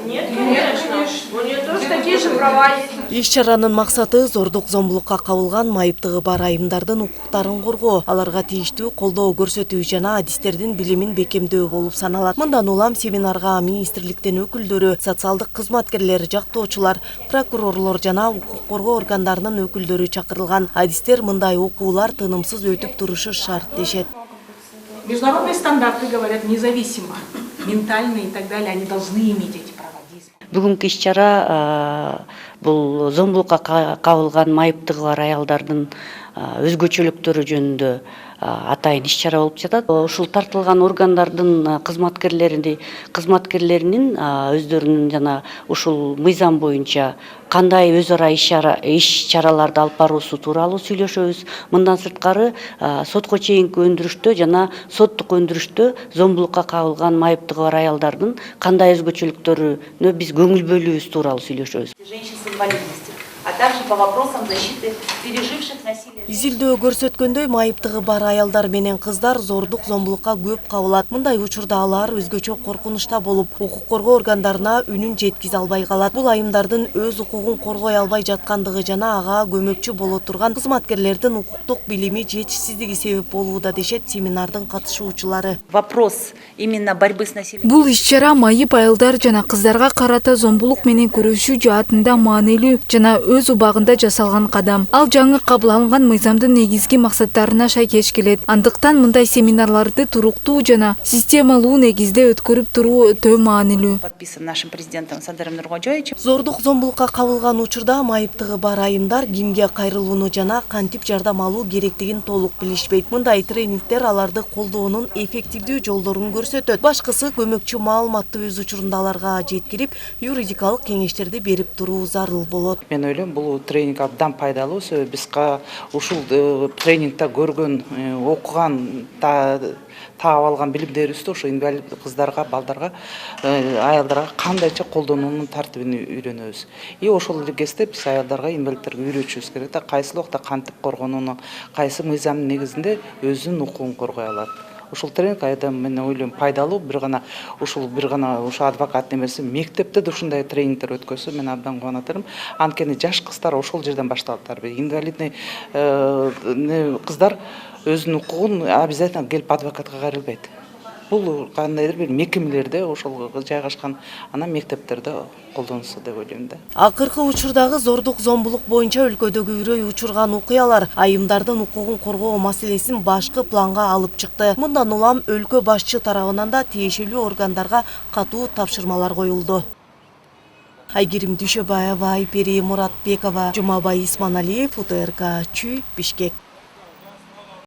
Нет, конечно. У нее тоже такие же права есть. Иш-чаранын максаты зордук зомбулукка кабылган майыптыгы бар айымдардын укуктарын коргоо, аларга тийиштүү колдоо көрсөтүү жана адистердин билимин бекемдөө болуп саналат. Мындан улам семинарга министрликтин өкүлдөрү, социалдык кызматкерлер, жактоочулар, прокурорлор жана укук коргоо органдарынын өкүлдөрү чакырылган. Адистер мындай окуулар тынымсыз өтүп турушу шарт дешет. Международные стандарты говорят независимо, ментальные и так далее, они должны иметь эти права. Бүгүнкү иш-чара бул зомбулукка кабылган майыптыгы бар аялдардын өзгөчөлүктөрү жөнүндө атайын иш-чара болуп жатат. Ушул тартылган органдардын кызматкерлеринин өздөрүнүн жана ушул мыйзам боюнча кандай өз ара иш-чараларды алып баруусу тууралуу сүйлөшөбүз. Мындан сырткары сотко чейинки өндүрүштө жана соттук өндүрүштө зомбулукка кабылган майыптыгы бар аялдардын кандай өзгөчөлүктөрүнө биз көңүл бөлүүбүз тууралуу сүйлөшөбүз. Женщин с инвалидностью, а также по вопросам защиты переживших насилие. Изилдөө көрсөткөндөй, майыптыгы бар аялдар менен кыздар зордук зомбулукка көп кабылат. Мындай учурда алар өзгөчө коркунучта болуп, укук коргоо органдарына үнүн жеткизе албай калат. Бул айымдардын өз укугун коргой албай жаткандыгы жана ага көмөкчү боло турган кызматкерлердин укуктук билими жетишсиздиги себеп болууда дешет семинардын катышуучулары. Вопрос именно борьбы с насилием. Бул иш-чара майып аялдар жана кыздарга карата зомбулук менен күрөшүү жаатында маанилүү жана өз убагында жасалган кадам. Ал жаңы кабыл алынган мыйзамдын негизги максаттарына шайкеш келет. Андыктан мындай семинарларды туруктуу жана системалуу негизде өткөрүп туруу өтө маанилүү. Подписан нашим президентом Садыром Нуркожоевичем. Зордук зомбулукка кабылган учурда майыптыгы бар айымдар кимге кайрылууну жана кантип жардам алуу керектигин толук билишпейт. Мындай тренингтер аларды колдоонун эффективдүү жолдорун көрсөтөт. Башкысы көмөкчү маалыматты өз учурунда аларга жеткирип, юридикалык кеңештерди берип туруу зарыл болот. Мен ойлойм, бул тренинг абдан пайдалуу. Биз ушул тренингде көргөн, окуган, таап алган билимдерибизди ошо инвалид кыздарга, балдарга, аялдарга кандайча колдонуунун тартибин үйрөнөбүз. И ошол эле кезде биз аялдарга, инвалидтерге үйрөтүшүбүз керек да, кайсы убакта кантип коргонууну, кайсы мыйзамдын негизинде өзүнүн укугун коргой алат. Ушул тренинг айдан мен ойлойм пайдалуу, бир гана ушул адвокат немеси мектепте да ушундай тренингдер өткөзсө мен абдан кубанат элем. Анткени жаш кыздар ошол жерден башталат. Инвалидный кыздар өзүнүн укугун обязательно келип адвокатка кайрылбайт. Бул кандайдыр бир мекемелерде ошол жайгашкан, анан мектептерде колдонулса деп ойлойм да. Акыркы учурдагы зордук зомбулук боюнча өлкөдөгү үрөй учурган окуялар айымдардын укугун коргоо маселесин башкы планга алып чыкты. Мындан улам өлкө башчы тарабынан да тиешелүү органдарга катуу тапшырмалар коюлду. Айгерим Дүйшөбаева, Айпери Муратбекова, Жумабай Исманалиев, УТРК, Чүй, Бишкек.